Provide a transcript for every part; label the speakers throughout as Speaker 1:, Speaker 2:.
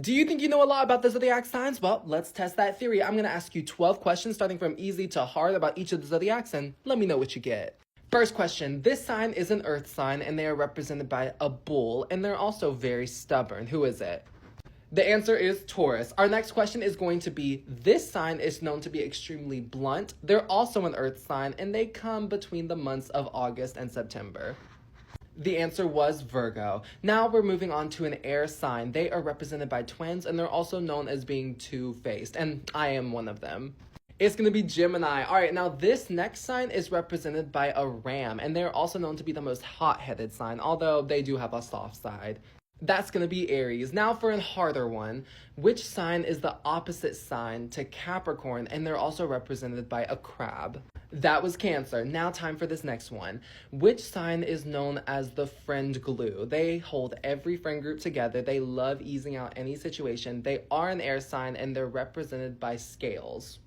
Speaker 1: Do you think you know a lot about the zodiac signs? Well, let's test that theory. I'm going to ask you 12 questions starting from easy to hard about each of the zodiacs, and let me know what you get. First question, this sign is an earth sign and they are represented by a bull, and they're also very stubborn. Who is it? The answer is Taurus. Our next question is going to be, this sign is known to be extremely blunt. They're also an earth sign and they come between the months of August and September. The answer was Virgo. Now we're moving on to an air sign. They are represented by twins and they're also known as being two-faced, and I am one of them. It's going to be Gemini. All right, now this next sign is represented by a ram, and they're also known to be the most hot-headed sign, although they do have a soft side. That's going to be Aries. Now for a harder one, which sign is the opposite sign to Capricorn, and they're also represented by a crab? That was Cancer. Now time for this next one. Which sign is known as the friend glue? They hold every friend group together. They love easing out any situation. They are an air sign and they're represented by scales.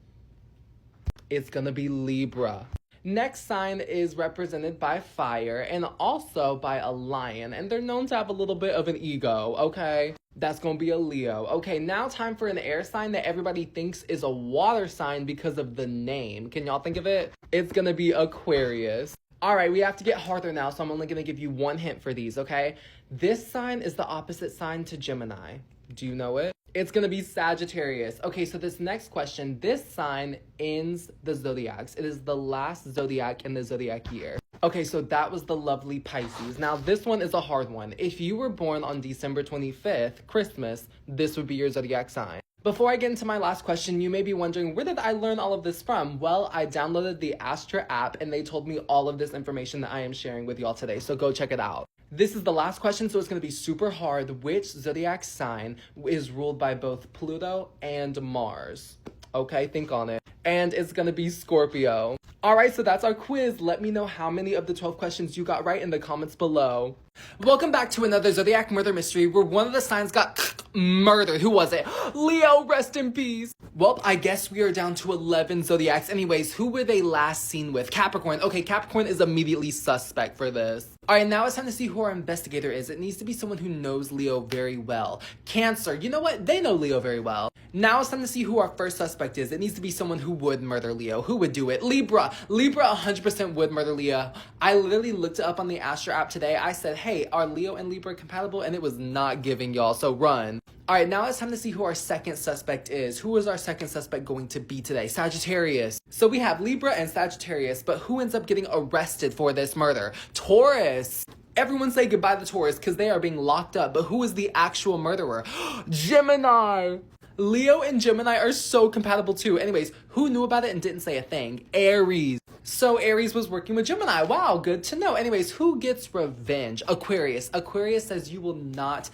Speaker 1: It's gonna be Libra. Next sign is represented by fire and also by a lion, and they're known to have a little bit of an ego, okay? That's gonna be a Leo. Okay, now time for an air sign that everybody thinks is a water sign because of the name. Can y'all think of it? It's gonna be Aquarius. All right, we have to get harder now, so I'm only gonna give you one hint for these, okay? This sign is the opposite sign to Gemini. Do you know it? It's gonna be Sagittarius. Okay, so this next question, this sign ends the zodiacs. It is the last zodiac in the zodiac year. Okay, so that was the lovely Pisces. Now this one is a hard one. If you were born on December 25th, Christmas, this would be your zodiac sign. Before I get into my last question, you may be wondering, where did I learn all of this from? Well, I downloaded the Astra app and they told me all of this information that I am sharing with y'all today, so go check it out. This is the last question, so it's going to be super hard. Which zodiac sign is ruled by both Pluto and Mars? Okay, think on it. And it's going to be Scorpio. All right, so that's our quiz. Let me know how many of the 12 questions you got right in the comments below. Welcome back to another Zodiac murder mystery where one of the signs got murdered. Who was it? Leo, rest in peace. Well, I guess we are down to 11 zodiacs. Anyways, who were they last seen with? Capricorn. Okay, Capricorn is immediately suspect for this. All right, now it's time to see who our investigator is. It needs to be someone who knows Leo very well. Cancer. You know what? They know Leo very well. Now it's time to see who our first suspect is. It needs to be someone who would murder Leo. Who would do it? Libra. Libra 100% would murder Leo. I literally looked it up on the Astra app today. I said, hey, are Leo and Libra compatible? And it was not giving, y'all, so run. All right, now it's time to see who our second suspect is. Who is our second suspect going to be today? Sagittarius. So we have Libra and Sagittarius, but who ends up getting arrested for this murder? Taurus. Everyone say goodbye to Taurus because they are being locked up, but who is the actual murderer? Gemini. Leo and Gemini are so compatible too. Anyways, who knew about it and didn't say a thing? Aries. So Aries was working with Gemini. Wow, good to know. Anyways, who gets revenge? Aquarius. Aquarius says you will not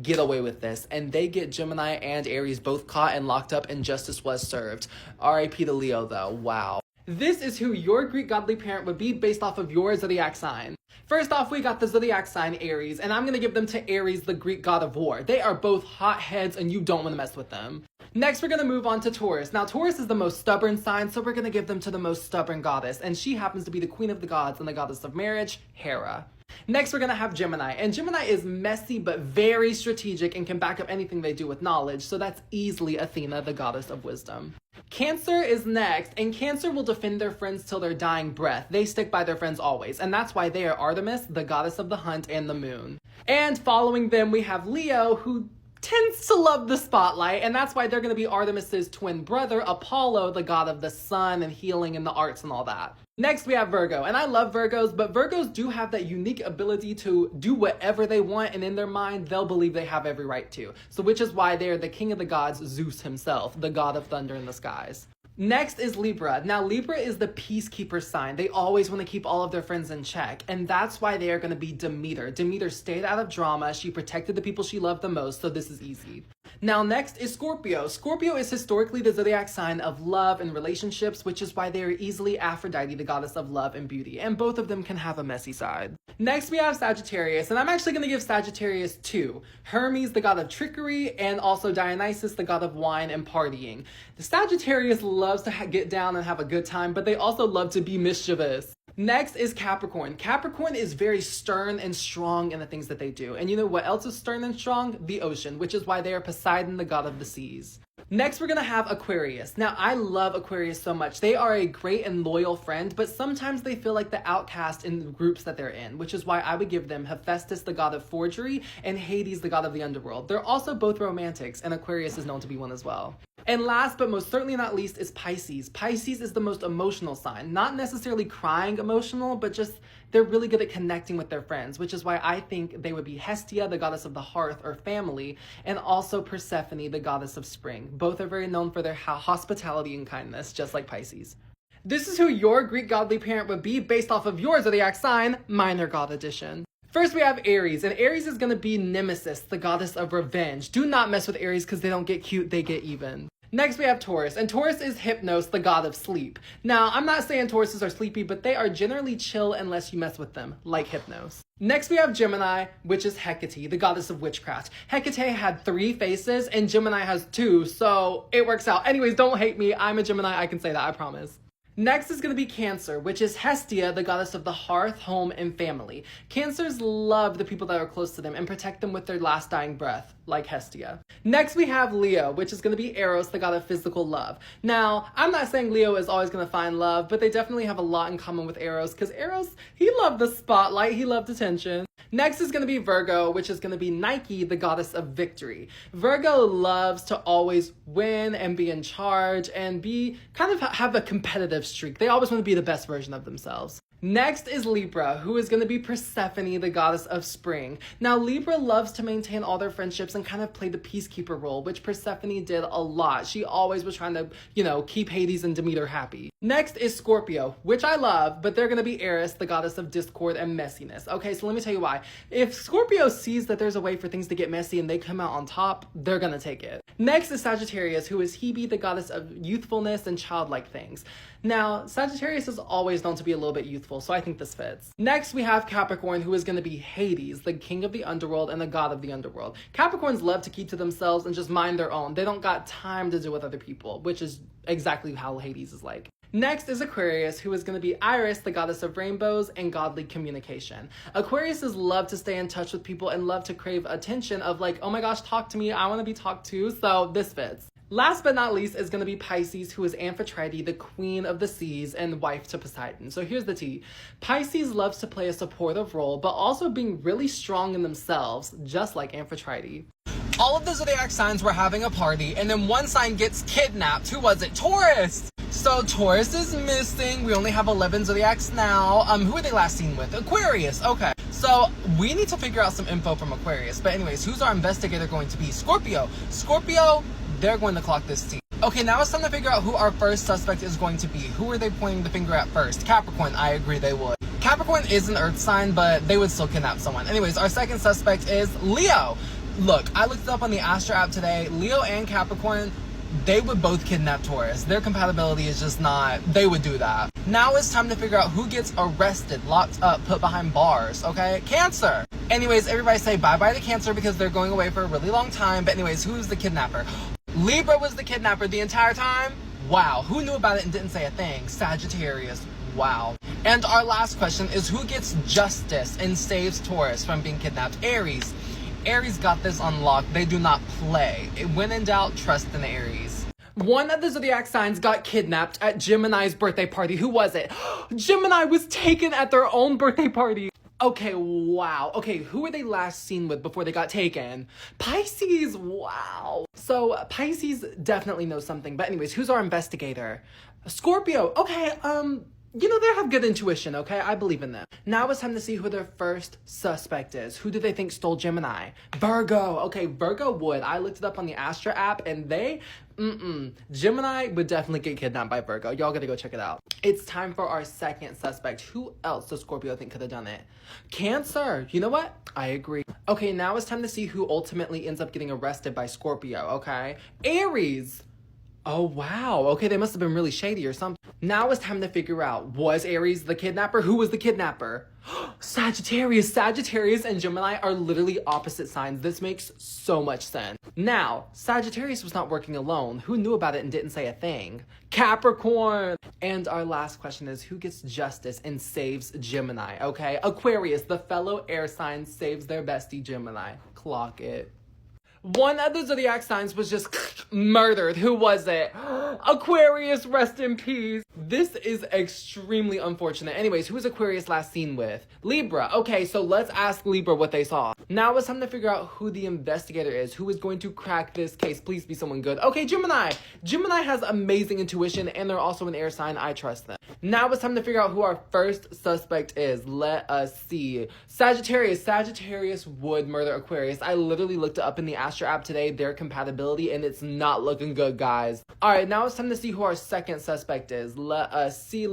Speaker 1: get away with this, and they get Gemini and Aries both caught and locked up, and justice was served. R.I.P. to Leo though. Wow. This is who your Greek godly parent would be based off of your zodiac sign. First off, we got the zodiac sign Aries, and I'm gonna give them to Aries, the Greek god of war. They are both hotheads and you don't wanna mess with them. Next, we're gonna move on to Taurus. Now, Taurus is the most stubborn sign, so we're gonna give them to the most stubborn goddess, and she happens to be the queen of the gods and the goddess of marriage, Hera. Next, we're gonna have Gemini, and Gemini is messy but very strategic and can back up anything they do with knowledge, so that's easily Athena, the goddess of wisdom. Cancer is next, and Cancer will defend their friends till their dying breath. They stick by their friends always, and that's why they are Artemis, the goddess of the hunt and the moon. And following them, we have Leo, who tends to love the spotlight, and that's why they're going to be Artemis's twin brother, Apollo, the god of the sun and healing and the arts and all that. Next, we have Virgo, and I love Virgos, but Virgos do have that unique ability to do whatever they want, and in their mind, they'll believe they have every right to. So which is why they're the king of the gods, Zeus himself, the god of thunder in the skies. Next is Libra. Now, Libra is the peacekeeper sign. They always want to keep all of their friends in check, and that's why they are going to be Demeter. Demeter stayed out of drama. She protected the people she loved the most, so this is easy. Now, next is Scorpio. Scorpio is historically the zodiac sign of love and relationships, which is why they are easily Aphrodite, the goddess of love and beauty, and both of them can have a messy side. Next, we have Sagittarius, and I'm actually going to give Sagittarius two. Hermes, the god of trickery, and also Dionysus, the god of wine and partying. The Sagittarius loves to get down and have a good time, but they also love to be mischievous. Next is Capricorn. Capricorn is very stern and strong in the things that they do. And you know what else is stern and strong? The ocean, which is why they are Poseidon, the god of the seas. Next, we're gonna have Aquarius. Now, I love Aquarius so much. They are a great and loyal friend, but sometimes they feel like the outcast in the groups that they're in, which is why I would give them Hephaestus, the god of forgery, and Hades, the god of the underworld. They're also both romantics, and Aquarius is known to be one as well. And last but most certainly not least is Pisces. Pisces is the most emotional sign. Not necessarily crying emotional, but just they're really good at connecting with their friends, which is why I think they would be Hestia, the goddess of the hearth or family, and also Persephone, the goddess of spring. Both are very known for their hospitality and kindness, just like Pisces. This is who your Greek godly parent would be based off of your zodiac sign, minor god edition. First, we have Aries, and Aries is going to be Nemesis, the goddess of revenge. Do not mess with Aries because they don't get cute, they get even. Next, we have Taurus, and Taurus is Hypnos, the god of sleep. Now, I'm not saying Tauruses are sleepy, but they are generally chill unless you mess with them, like Hypnos. Next, we have Gemini, which is Hecate, the goddess of witchcraft. Hecate had 3 faces, and Gemini has 2, so it works out. Anyways, don't hate me. I'm a Gemini. I can say that, I promise. Next is going to be Cancer, which is Hestia, the goddess of the hearth, home, and family. Cancers love the people that are close to them and protect them with their last dying breath, like Hestia. Next, we have Leo, which is going to be Eros, the god of physical love. Now, I'm not saying Leo is always going to find love, but they definitely have a lot in common with Eros, because Eros, he loved the spotlight, he loved attention. Next is going to be Virgo, which is going to be Nike, the goddess of victory. Virgo loves to always win and be in charge and be kind of have a competitive streak. They always want to be the best version of themselves. Next is Libra, who is going to be Persephone, the goddess of spring. Now, Libra loves to maintain all their friendships and kind of play the peacekeeper role, which Persephone did a lot. She always was trying to, keep Hades and Demeter happy. Next is Scorpio, which I love, but they're going to be Eris, the goddess of discord and messiness. Okay, so let me tell you why. If Scorpio sees that there's a way for things to get messy and they come out on top, they're going to take it. Next is Sagittarius, who is Hebe, the goddess of youthfulness and childlike things. Now, Sagittarius is always known to be a little bit youthful, so I think this fits. Next, we have Capricorn, who is going to be Hades, the king of the underworld and the god of the underworld. Capricorns love to keep to themselves and just mind their own. They don't got time to deal with other people, which is exactly how Hades is like. Next is Aquarius, who is going to be Iris, the goddess of rainbows and godly communication. Aquariuses love to stay in touch with people and love to crave attention of like, oh my gosh, talk to me, I want to be talked to, so this fits. Last but not least is going to be Pisces, who is Amphitrite, the queen of the seas and wife to Poseidon. So here's the tea. Pisces loves to play a supportive role, but also being really strong in themselves, just like Amphitrite. All of the zodiac signs were having a party, and then one sign gets kidnapped. Who was it? Taurus! So Taurus is missing. We only have 11 zodiacs now. Who were they last seen with? Aquarius. Okay. So we need to figure out some info from Aquarius. But anyways, who's our investigator going to be? Scorpio. Scorpio, they're going to clock this tea. Okay, now it's time to figure out who our first suspect is going to be. Who are they pointing the finger at first? Capricorn. I agree they would. Capricorn is an earth sign, but they would still kidnap someone. Anyways, our second suspect is Leo. Look, I looked it up on the Astro app today. Leo and Capricorn, they would both kidnap Taurus. Their compatibility is just not, they would do that. Now it's time to figure out who gets arrested, locked up, put behind bars, okay? Cancer. Anyways, everybody say bye-bye to Cancer because they're going away for a really long time. But anyways, who's the kidnapper? Libra was the kidnapper the entire time? Wow, who knew about it and didn't say a thing? Sagittarius. Wow. And our last question is who gets justice and saves Taurus from being kidnapped? Aries. Aries got this on lock. They do not play. When in doubt, trust in Aries. One of the zodiac signs got kidnapped at Gemini's birthday party. Who was it? Gemini was taken at their own birthday party. Okay, wow. Okay, who were they last seen with before they got taken? Pisces, wow. So Pisces definitely knows something. But anyways, who's our investigator? Scorpio. Okay, they have good intuition, okay? I believe in them. Now it's time to see who their first suspect is. Who do they think stole Gemini? Virgo. Okay, Virgo would. I looked it up on the Astro app and Gemini would definitely get kidnapped by Virgo. Y'all gotta go check it out. It's time for our second suspect. Who else does Scorpio think could have done it? Cancer. You know what? I agree. Okay, now it's time to see who ultimately ends up getting arrested by Scorpio, okay? Aries. Oh, wow. Okay, they must have been really shady or something. Now it's time to figure out, was Aries the kidnapper? Who was the kidnapper? Sagittarius. Sagittarius and Gemini are literally opposite signs. This makes so much sense. Now, Sagittarius was not working alone. Who knew about it and didn't say a thing? Capricorn. And our last question is, who gets justice and saves Gemini? Okay, Aquarius, the fellow air sign, saves their bestie Gemini. Clock it. One of the zodiac signs was just murdered. Who was it? Aquarius, rest in peace. This is extremely unfortunate. Anyways, who was Aquarius last seen with? Libra. Okay, so let's ask Libra what they saw. Now it's time to figure out who the investigator is, who is going to crack this case. Please be someone good. Okay, Gemini. Gemini has amazing intuition, and they're also an air sign. I trust them. Now it's time to figure out who our first suspect is. Let us see. Sagittarius. Sagittarius would murder Aquarius. I literally looked it up in the Astro app today, their compatibility, and it's not looking good, guys. All right, now it's time to see who our second suspect is. Let us see.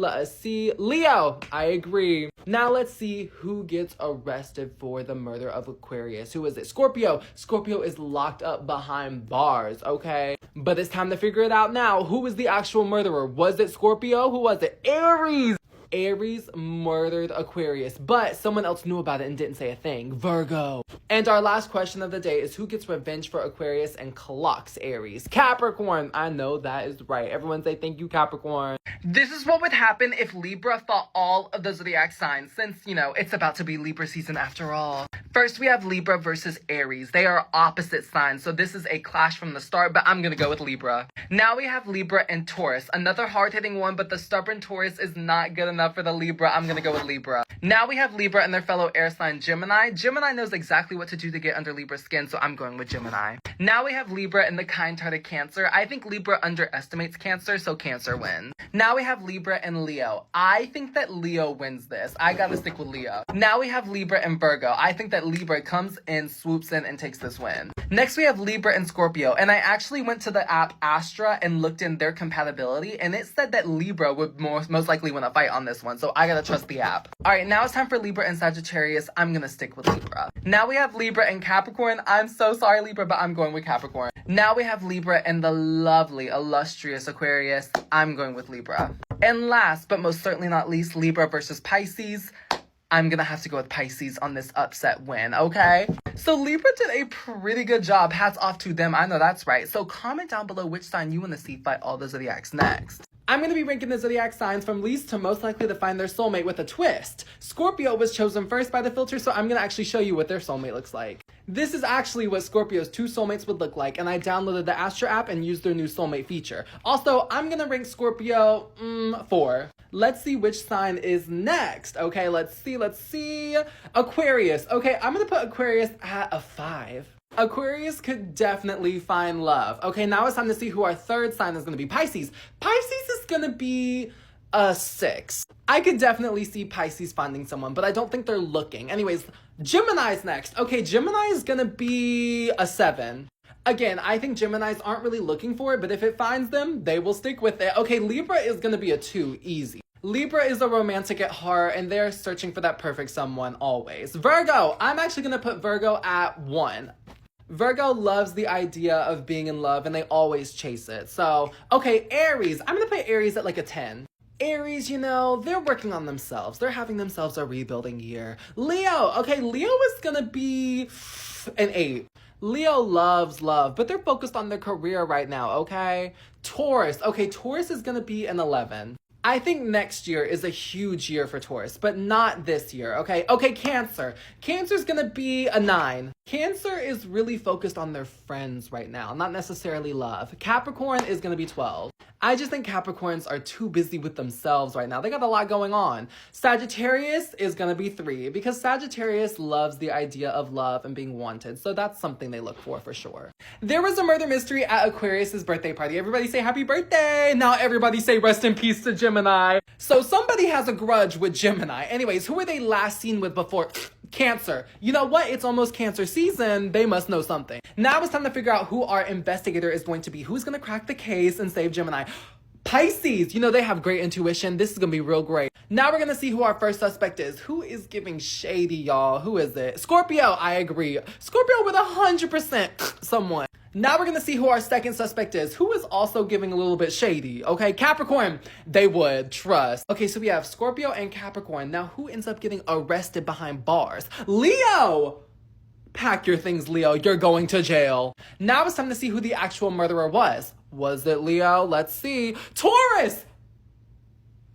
Speaker 1: Leo. I agree. Now let's see who gets arrested for the murder of Aquarius. Who is it? Scorpio. Scorpio is locked up behind bars, okay? But it's time to figure it out now. Who was the actual murderer? Was it Scorpio? Who was it? Aries. Aries murdered Aquarius, but someone else knew about it and didn't say a thing. Virgo. And our last question of the day is, who gets revenge for Aquarius and clocks Aries? Capricorn. I know that is right. Everyone say thank you, Capricorn. This is what would happen if Libra fought all of the zodiac signs, since, you know, it's about to be Libra season after all. First, we have Libra versus Aries. They are opposite signs, so this is a clash from the start, but I'm gonna go with Libra. Now we have Libra and Taurus. Another hard-hitting one, but the stubborn Taurus is not good enough for the Libra. I'm gonna go with Libra. Now we have Libra and their fellow air sign Gemini. Gemini knows exactly what to do to get under Libra's skin, so I'm going with Gemini. Now we have Libra and the kind-hearted Cancer. I think Libra underestimates Cancer, so Cancer wins. Now we have Libra and Leo. I think that Leo wins this. I gotta stick with Leo. Now we have Libra and Virgo. I think that Libra comes in, swoops in, and takes this win. Next we have Libra and Scorpio, and I actually went to the app Astra and looked in their compatibility, and it said that Libra would most likely win a fight on this one, so I gotta trust the app. Alright, now it's time for Libra and Sagittarius. I'm gonna stick with Libra. Now we have Libra and Capricorn. I'm so sorry, Libra, but I'm going with Capricorn. Now we have Libra and the lovely, illustrious Aquarius. I'm going with Libra. And last, but most certainly not least, Libra versus Pisces. I'm gonna have to go with Pisces on this upset win, okay? So Libra did a pretty good job. Hats off to them. I know that's right. So comment down below which sign you want to see fight all the zodiacs next. I'm going to be ranking the zodiac signs from least to most likely to find their soulmate with a twist. Scorpio was chosen first by the filter, so I'm going to actually show you what their soulmate looks like. This is actually what Scorpio's two soulmates would look like, and I downloaded the Astro app and used their new soulmate feature. Also, I'm going to rank Scorpio 4. Let's see which sign is next. Okay, let's see. Aquarius. Okay, I'm going to put Aquarius at a 5. Aquarius could definitely find love. Okay, now it's time to see who our third sign is going to be. Pisces. Pisces is going to be a 6. I could definitely see Pisces finding someone, but I don't think they're looking. Anyways, Gemini's next. Okay, Gemini is going to be a 7. Again, I think Geminis aren't really looking for it, but if it finds them, they will stick with it. Okay, Libra is going to be a 2. Easy. Libra is a romantic at heart, and they're searching for that perfect someone always. Virgo. I'm actually going to put Virgo at 1. Virgo loves the idea of being in love, and they always chase it. So, okay, Aries. I'm going to put Aries at like a 10. Aries, you know, they're working on themselves. They're having themselves a rebuilding year. Leo. Okay, Leo is going to be an 8. Leo loves love, but they're focused on their career right now, okay? Taurus. Okay, Taurus is going to be an 11. I think next year is a huge year for Taurus, but not this year, okay? Okay, Cancer. Cancer's gonna be a 9. Cancer is really focused on their friends right now, not necessarily love. Capricorn is gonna be 12. I just think Capricorns are too busy with themselves right now. They got a lot going on. Sagittarius is gonna be 3 because Sagittarius loves the idea of love and being wanted. So that's something they look for sure. There was a murder mystery at Aquarius's birthday party. Everybody say happy birthday. Now everybody say rest in peace to Gemini. So somebody has a grudge with Gemini. Anyways, who were they last seen with before? Cancer. You know what? It's almost Cancer season. They must know something. Now it's time to figure out who our investigator is going to be. Who's going to crack the case and save Gemini? Pisces. You know, they have great intuition. This is going to be real great. Now we're going to see who our first suspect is. Who is giving shady, y'all? Who is it? Scorpio. I agree. Scorpio with 100% someone. Now we're gonna see who our second suspect is, who is also giving a little bit shady, okay? Capricorn, they would, trust. Okay, so we have Scorpio and Capricorn. Now, who ends up getting arrested behind bars? Leo! Pack your things, Leo, you're going to jail. Now it's time to see who the actual murderer was. Was it Leo? Let's see. Taurus!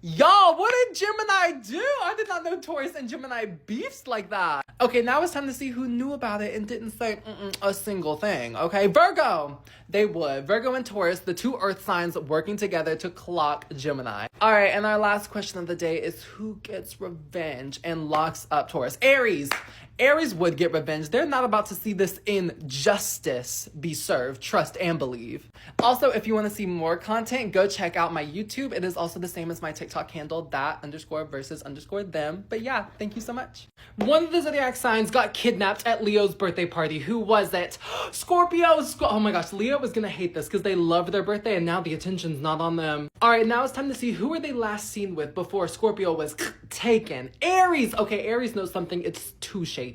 Speaker 1: Y'all, what did Gemini do? I did not know Taurus and Gemini beefs like that. Okay, now it's time to see who knew about it and didn't say a single thing, okay? Virgo, they would. Virgo and Taurus, the two earth signs working together to clock Gemini. All right, and our last question of the day is who gets revenge and locks up Taurus? Aries. Aries would get revenge. They're not about to see this injustice be served. Trust and believe. Also, if you want to see more content, go check out my YouTube. It is also the same as my TikTok handle, that_versus_them. But yeah, thank you so much. One of the zodiac signs got kidnapped at Leo's birthday party. Who was it? Scorpio. Oh my gosh, Leo is gonna hate this because they love their birthday and now the attention's not on them. All right, now it's time to see who were they last seen with before Scorpio was taken. Aries. Okay, Aries knows something. It's too shady.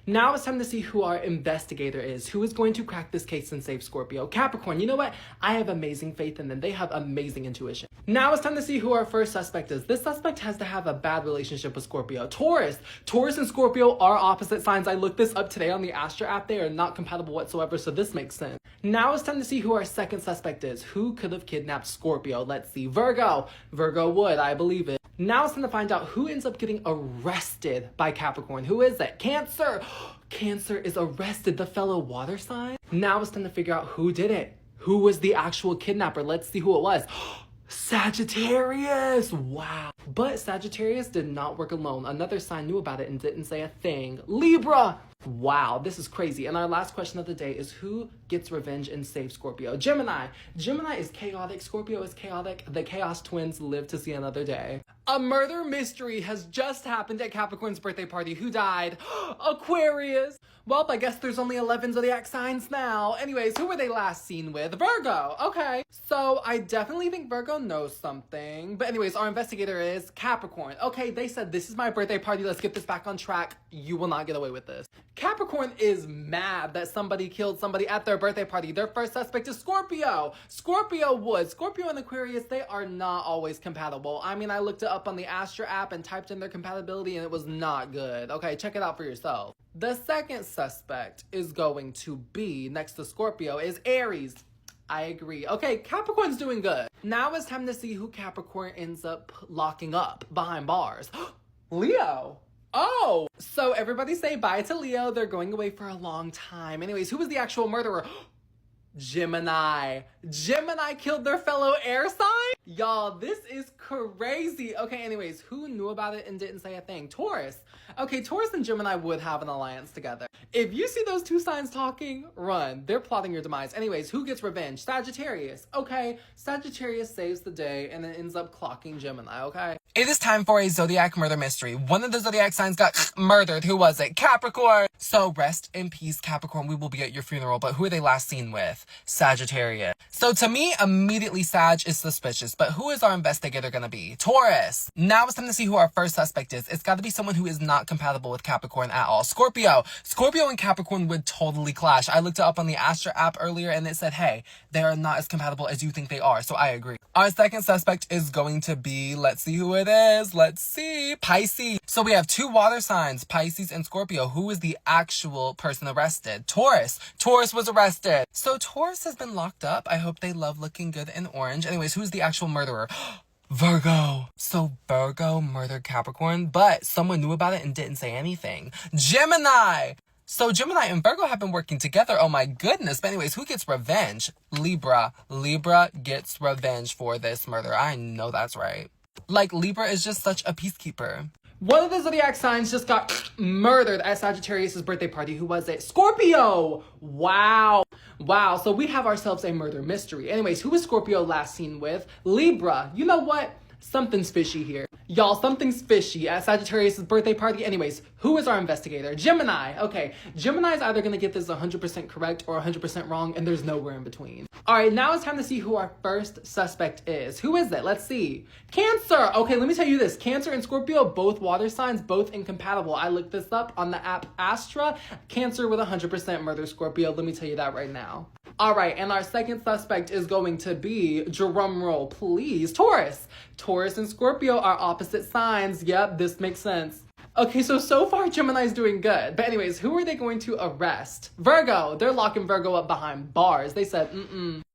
Speaker 1: Now it's time to see who our investigator is, who is going to crack this case and save Scorpio. Capricorn, you know what? I have amazing faith in them. They have amazing intuition. Now it's time to see who our first suspect is. This suspect has to have a bad relationship with Scorpio. Taurus. Taurus and Scorpio are opposite signs. I looked this up today on the Astra app. They are not compatible whatsoever, so this makes sense. Now it's time to see who our second suspect is. Who could have kidnapped Scorpio? Let's see. Virgo. Virgo would, I believe it. Now it's time to find out who ends up getting arrested by Capricorn. Who is it? Cancer. Cancer is arrested, the fellow water sign. Now it's time to figure out who did it. Who was the actual kidnapper? Let's see who it was. Sagittarius. Wow. But Sagittarius did not work alone. Another sign knew about it and didn't say a thing. Libra. Wow, this is crazy. And our last question of the day is who gets revenge and saves Scorpio? Gemini. Gemini is chaotic. Scorpio is chaotic. The Chaos Twins live to see another day. A murder mystery has just happened at Capricorn's birthday party. Who died? Aquarius. Well, I guess there's only 11 zodiac signs now. Anyways, who were they last seen with? Virgo. Okay. So I definitely think Virgo knows something. But anyways, our investigator is Capricorn. Okay, they said this is my birthday party. Let's get this back on track. You will not get away with this. Capricorn is mad that somebody killed somebody at their birthday party. Their first suspect is Scorpio. Scorpio would. Scorpio and Aquarius, they are not always compatible. I mean, I looked it up on the Astra app and typed in their compatibility and it was not good. Okay, check it out for yourself. The second suspect is going to be, next to Scorpio, is Aries. I agree. Okay, Capricorn's doing good. Now it's time to see who Capricorn ends up locking up behind bars. Leo. Oh, so everybody say bye to Leo. They're going away for a long time. Anyways, who was the actual murderer? Gemini. Gemini killed their fellow air sign? Y'all, this is crazy. Okay, anyways, who knew about it and didn't say a thing? Taurus. Okay, Taurus and Gemini would have an alliance together. If you see those two signs talking, run. They're plotting your demise. Anyways, who gets revenge? Sagittarius. Okay, Sagittarius saves the day and then ends up clocking Gemini, okay? It is time for a zodiac murder mystery. One of the zodiac signs got murdered. Who was it? Capricorn. So rest in peace, Capricorn. We will be at your funeral, but who are they last seen with? Sagittarius. So to me, immediately Sag is suspicious, but who is our investigator gonna be? Taurus. Now it's time to see who our first suspect is. It's gotta be someone who is not compatible with Capricorn at all. Scorpio. Scorpio and Capricorn would totally clash. I looked it up on the Astra app earlier and it said, hey, they are not as compatible as you think they are, so I agree. Our second suspect is going to be, let's see who it is. Let's see. Pisces. So we have two water signs, Pisces and Scorpio. Who is the actual person arrested? Taurus. Taurus was arrested. So Taurus has been locked up. I hope they love looking good in orange. Anyways, who's the actual murderer? Virgo. So Virgo murdered Capricorn, but someone knew about it and didn't say anything. Gemini. So Gemini and Virgo have been working together. Oh my goodness. But anyways, who gets revenge? Libra. Libra gets revenge for this murder. I know that's right. Like, Libra is just such a peacekeeper. One of the zodiac signs just got murdered at Sagittarius' birthday party. Who was it? Scorpio! Wow. Wow, so we have ourselves a murder mystery. Anyways, who was Scorpio last seen with? Libra. You know what? Something's fishy here. Y'all, something's fishy at Sagittarius' birthday party. Anyways, who is our investigator? Gemini. Okay, Gemini is either gonna get this 100% correct or 100% wrong, and there's nowhere in between. All right, now it's time to see who our first suspect is. Who is it? Let's see. Cancer. Okay, let me tell you this. Cancer and Scorpio, both water signs, both incompatible. I looked this up on the app Astra. Cancer with 100% murder Scorpio. Let me tell you that right now. All right, and our second suspect is going to be, drum roll please, Taurus. Taurus and Scorpio are opposite signs. Yep, this makes sense. Okay, so far Gemini's doing good. But anyways, who are they going to arrest? Virgo. They're locking Virgo up behind bars. They said,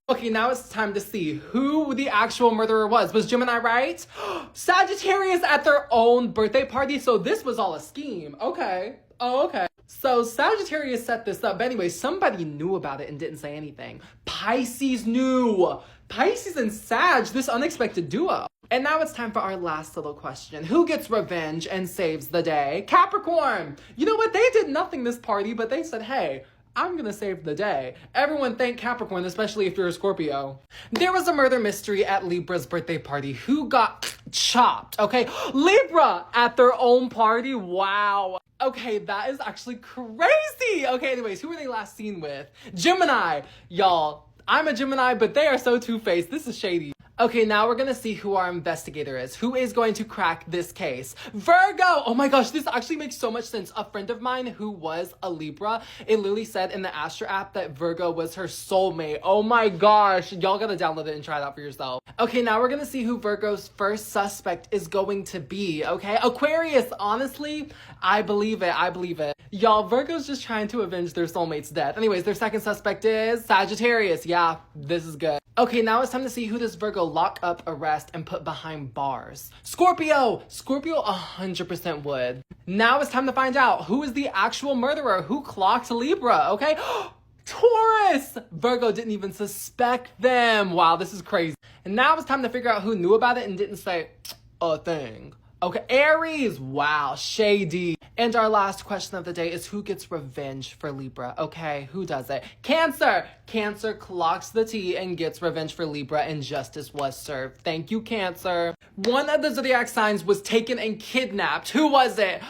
Speaker 1: Okay, now it's time to see who the actual murderer was. Was Gemini right? Sagittarius at their own birthday party. So this was all a scheme. Okay. Oh, okay. So Sagittarius set this up. But anyway, somebody knew about it and didn't say anything. Pisces knew. Pisces and Sag, this unexpected duo. And now it's time for our last little question. Who gets revenge and saves the day? Capricorn. You know what? They did nothing this party, but they said, hey, I'm gonna save the day. Everyone thank Capricorn, especially if you're a Scorpio. There was a murder mystery at Libra's birthday party. Who got chopped? Okay, Libra at their own party. Wow. Okay, that is actually crazy. Okay, anyways, who were they last seen with? Gemini. Y'all, I'm a Gemini, but they are so two-faced. This is shady. Okay, now we're gonna see who our investigator is. Who is going to crack this case? Virgo! Oh my gosh, this actually makes so much sense. A friend of mine who was a Libra, it literally said in the Astra app that Virgo was her soulmate. Oh my gosh, y'all gotta download it and try it out for yourself. Okay, now we're gonna see who Virgo's first suspect is going to be, okay? Aquarius, honestly, I believe it, I believe it. Y'all, Virgo's just trying to avenge their soulmate's death. Anyways, their second suspect is Sagittarius. Yeah, this is good. Okay, now it's time to see who this Virgo lock up, arrest, and put behind bars. Scorpio! Scorpio 100% would. Now it's time to find out who is the actual murderer, who clocked Libra, okay? Taurus! Virgo didn't even suspect them. Wow, this is crazy. And now it's time to figure out who knew about it and didn't say a thing. Okay, Aries, wow, shady. And our last question of the day is who gets revenge for Libra? Okay, who does it? Cancer. Cancer clocks the tea and gets revenge for Libra and justice was served. Thank you, Cancer. One of the zodiac signs was taken and kidnapped. Who was it?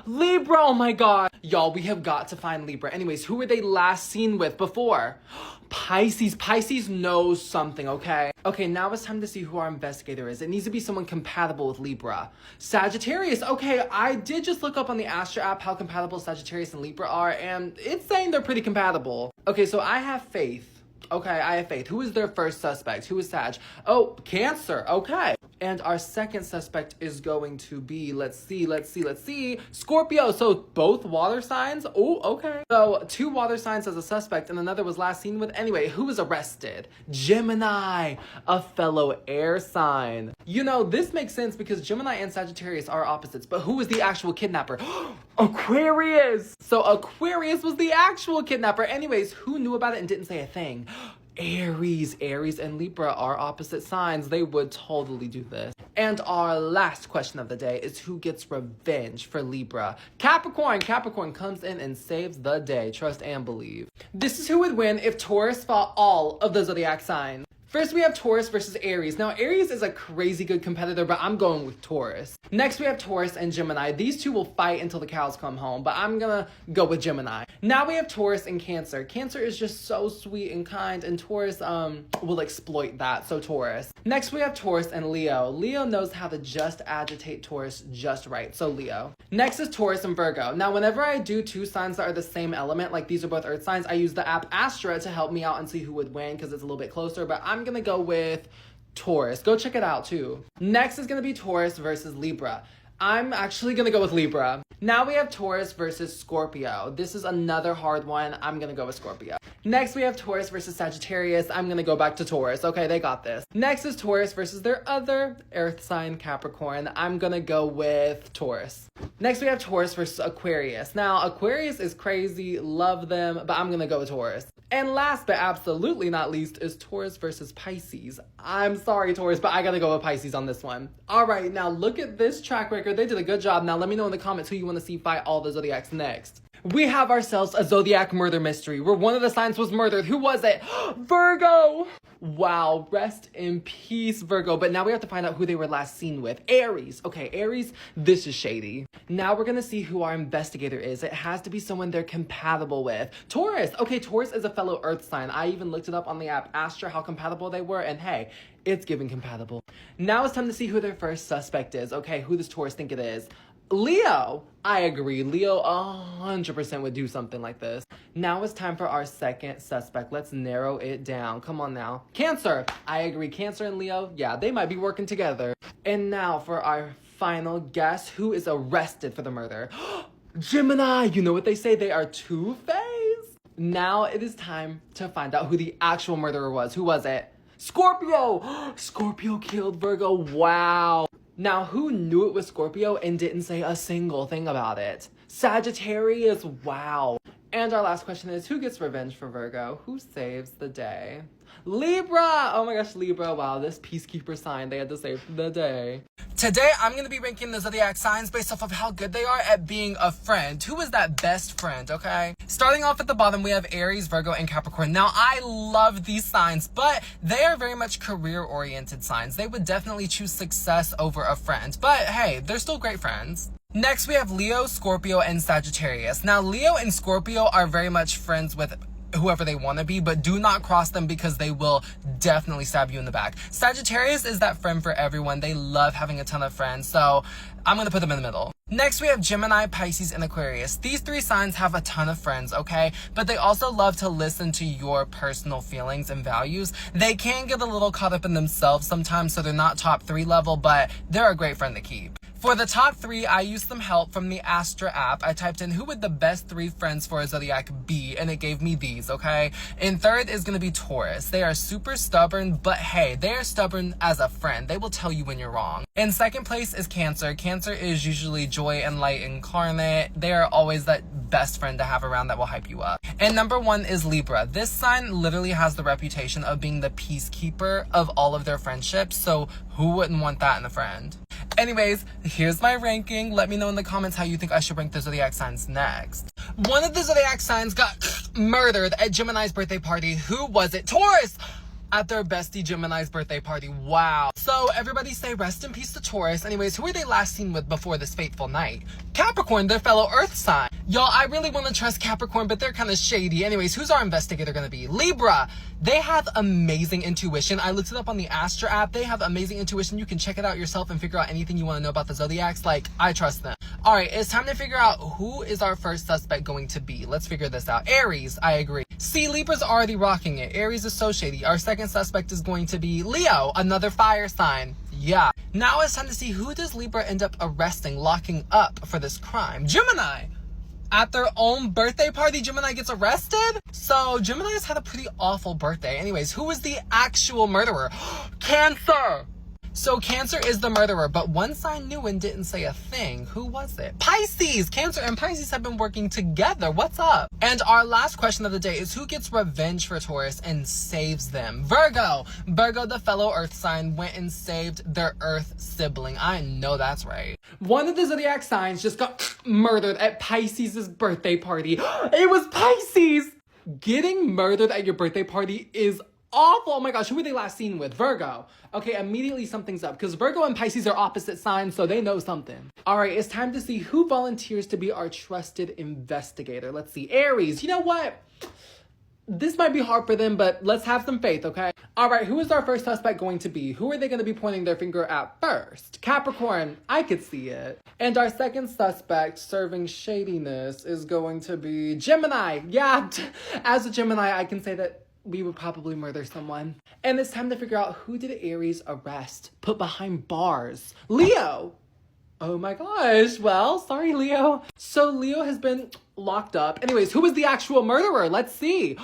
Speaker 1: Libra, oh my god. Y'all, we have got to find Libra. Anyways, who were they last seen with before? Pisces. Pisces knows something, okay? Okay, now it's time to see who our investigator is. It needs to be someone compatible with Libra. Sagittarius. Okay, I did just look up on the Astra app how compatible Sagittarius and Libra are, and it's saying they're pretty compatible. Okay, so I have faith. Okay, I have faith. Who is their first suspect? Who is Sag? Oh, Cancer. Okay. And our second suspect is going to be, let's see, Scorpio. So both water signs. Oh, okay. So 2 water signs as a suspect and another was last seen with. Anyway, who was arrested? Gemini, a fellow air sign. You know, this makes sense because Gemini and Sagittarius are opposites, but who was the actual kidnapper? Aquarius. So Aquarius was the actual kidnapper. Anyways, who knew about it and didn't say a thing? Aries. Aries and Libra are opposite signs. They would totally do this. And our last question of the day is who gets revenge for Libra? Capricorn. Capricorn comes in and saves the day. Trust and believe. This is who would win if Taurus fought all of the zodiac signs. First, we have Taurus versus Aries. Now, Aries is a crazy good competitor, but I'm going with Taurus. Next, we have Taurus and Gemini. These two will fight until the cows come home, but I'm gonna go with Gemini. Now we have Taurus and Cancer. Cancer is just so sweet and kind, and Taurus will exploit that, so Taurus. Next, we have Taurus and Leo. Leo knows how to just agitate Taurus just right, so Leo. Next is Taurus and Virgo. Now, whenever I do 2 signs that are the same element, like these are both earth signs, I use the app Astra to help me out and see who would win because it's a little bit closer, but I'm gonna go with Taurus. Go check it out too. Next is gonna be Taurus versus Libra. I'm actually gonna go with Libra. Now we have Taurus versus Scorpio. This is another hard one. I'm gonna go with Scorpio. Next we have Taurus versus Sagittarius. I'm gonna go back to Taurus. Okay, they got this. Next is Taurus versus their other earth sign, Capricorn. I'm gonna go with Taurus. Next we have Taurus versus Aquarius. Now Aquarius is crazy, love them, but I'm gonna go with Taurus. And last but absolutely not least is Taurus versus Pisces. I'm sorry, Taurus, but I gotta go with Pisces on this one. All right, now look at this track record. They did a good job. Now let me know in the comments who you want to see fight all the zodiacs next. We have ourselves a Zodiac murder mystery where one of the signs was murdered. Who was it? Virgo! Wow, rest in peace, Virgo. But now we have to find out who they were last seen with. Aries. Okay, Aries, this is shady. Now we're gonna see who our investigator is. It has to be someone they're compatible with. Taurus. Okay, Taurus is a fellow Earth sign. I even looked it up on the app, asked her how compatible they were, and hey, it's giving compatible. Now it's time to see who their first suspect is. Okay, who does Taurus think it is? Leo. I agree. Leo 100% would do something like this. Now it's time for our second suspect. Let's narrow it down. Come on now. Cancer. I agree. Cancer and Leo, yeah, they might be working together. And now for our final guess, who is arrested for the murder? Gemini. You know what they say? They are two-faced. Now it is time to find out who the actual murderer was. Who was it? Scorpio. Scorpio killed Virgo. Wow. Now, who knew it was Scorpio and didn't say a single thing about it? Sagittarius, wow. And our last question is, who gets revenge for Virgo? Who saves the day? Libra! Oh my gosh, Libra, wow, this peacekeeper sign, they had to save the day. Today, I'm going to be ranking the Zodiac signs based off of how good they are at being a friend. Who is that best friend, okay? Starting off at the bottom, we have Aries, Virgo, and Capricorn. Now, I love these signs, but they are very much career-oriented signs. They would definitely choose success over a friend. But hey, they're still great friends. Next, we have Leo, Scorpio, and Sagittarius. Now, Leo and Scorpio are very much friends with whoever they want to be, but do not cross them because they will definitely stab you in the back. Sagittarius is that friend for everyone. They love having a ton of friends, so I'm going to put them in the middle. Next, we have Gemini, Pisces, and Aquarius. These three signs have a ton of friends, okay? But they also love to listen to your personal feelings and values. They can get a little caught up in themselves sometimes, so they're not top 3 level, but they're a great friend to keep. For the top 3, I used some help from the Astra app. I typed in who would the best 3 friends for a Zodiac be, and it gave me these, okay? And third is going to be Taurus. They are super stubborn, but hey, they are stubborn as a friend. They will tell you when you're wrong. In second place is Cancer. Cancer is usually joy and light incarnate. They are always that best friend to have around that will hype you up. And number 1 is Libra. This sign literally has the reputation of being the peacekeeper of all of their friendships, so who wouldn't want that in a friend? Anyways, here's my ranking. Let me know in the comments how you think I should rank the Zodiac signs next. One of the Zodiac signs got murdered at Gemini's birthday party. Who was it? Taurus! At their bestie Gemini's birthday party. Wow. So everybody say rest in peace to Taurus. Anyways, who were they last seen with before this fateful night? Capricorn, their fellow Earth sign. Y'all, I really want to trust Capricorn, but they're kind of shady. Anyways, who's our investigator going to be? Libra. They have amazing intuition. I looked it up on the Astra app. They have amazing intuition. You can check it out yourself and figure out anything you want to know about the Zodiacs. Like, I trust them. All right, it's time to figure out who is our first suspect going to be. Let's figure this out. Aries, I agree. See, Libra's already rocking it. Aries is so shady. Our second suspect is going to be Leo, another fire sign. Yeah. Now it's time to see who does Libra end up arresting, locking up for this crime. Gemini. At their own birthday party, Gemini gets arrested? So Gemini's had a pretty awful birthday. Anyways, who is the actual murderer? Cancer. So Cancer is the murderer, but one sign knew and didn't say a thing. Who was it? Pisces! Cancer and Pisces have been working together. What's up? And our last question of the day is who gets revenge for Taurus and saves them? Virgo! Virgo, the fellow Earth sign, went and saved their Earth sibling. I know that's right. One of the Zodiac signs just got murdered at Pisces' birthday party. It was Pisces! Getting murdered at your birthday party is awful. Oh my gosh, who were they last seen with? Virgo. Okay, immediately something's up because Virgo and Pisces are opposite signs, so they know something. All right, it's time to see who volunteers to be our trusted investigator. Let's see. Aries. You know what? This might be hard for them, but let's have some faith, okay? All right, who is our first suspect going to be? Who are they going to be pointing their finger at first? Capricorn. I could see it. And our second suspect serving shadiness is going to be Gemini. Yeah, as a Gemini, I can say that we would probably murder someone. And it's time to figure out who did Aries arrest, put behind bars. Leo! Oh my gosh, well, sorry, Leo. So Leo has been locked up. Anyways, who was the actual murderer? Let's see.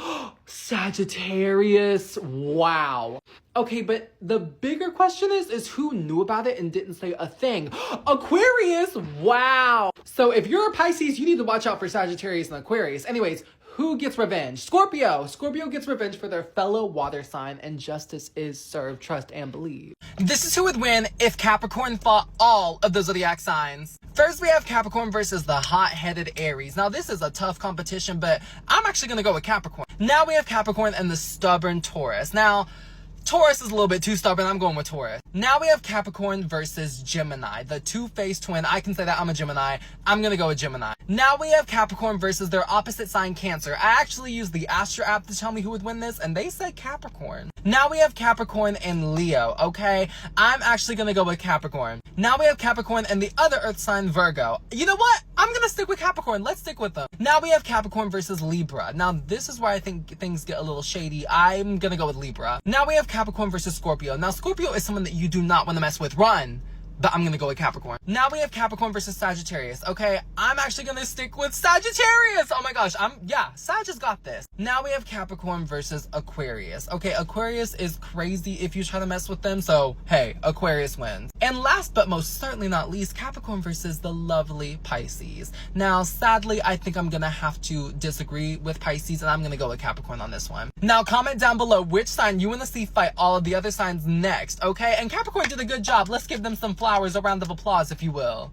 Speaker 1: Sagittarius. Wow. Okay, but the bigger question is who knew about it and didn't say a thing? Aquarius. Wow. So if you're a Pisces, you need to watch out for Sagittarius and Aquarius. Anyways, Who gets revenge? Scorpio. Scorpio gets revenge for their fellow water sign, and justice is served. Trust and believe. This is who would win if Capricorn fought all of the zodiac signs. First, we have Capricorn versus the hot-headed Aries. Now, this is a tough competition, but I'm actually going to go with Capricorn. Now, we have Capricorn and the stubborn Taurus. Now, Taurus is a little bit too stubborn. I'm going with Taurus. Now we have Capricorn versus Gemini, the two-faced twin. I can say that I'm a Gemini. I'm going to go with Gemini. Now we have Capricorn versus their opposite sign, Cancer. I actually used the Astro app to tell me who would win this, and they said Capricorn. Now we have Capricorn and Leo, okay? I'm actually going to go with Capricorn. Now we have Capricorn and the other earth sign, Virgo. You know what? I'm going to stick with Capricorn. Let's stick with them. Now we have Capricorn versus Libra. Now this is where I think things get a little shady. I'm going to go with Libra. Now we have Capricorn versus Scorpio. Now Scorpio is someone that you do not want to mess with. Run. But I'm gonna go with Capricorn. Now we have Capricorn versus Sagittarius. Okay, I'm actually gonna stick with Sagittarius. Oh my gosh, Sag has got this. Now we have Capricorn versus Aquarius. Okay, Aquarius is crazy if you try to mess with them, so hey, Aquarius wins. And last but most certainly not least, Capricorn versus the lovely Pisces. Now, sadly, I think I'm gonna have to disagree with Pisces, and I'm gonna go with Capricorn on this one. Now, comment down below which sign you wanna see fight all of the other signs next, okay? And Capricorn did a good job. Let's give them some flowers, a round of applause, if you will.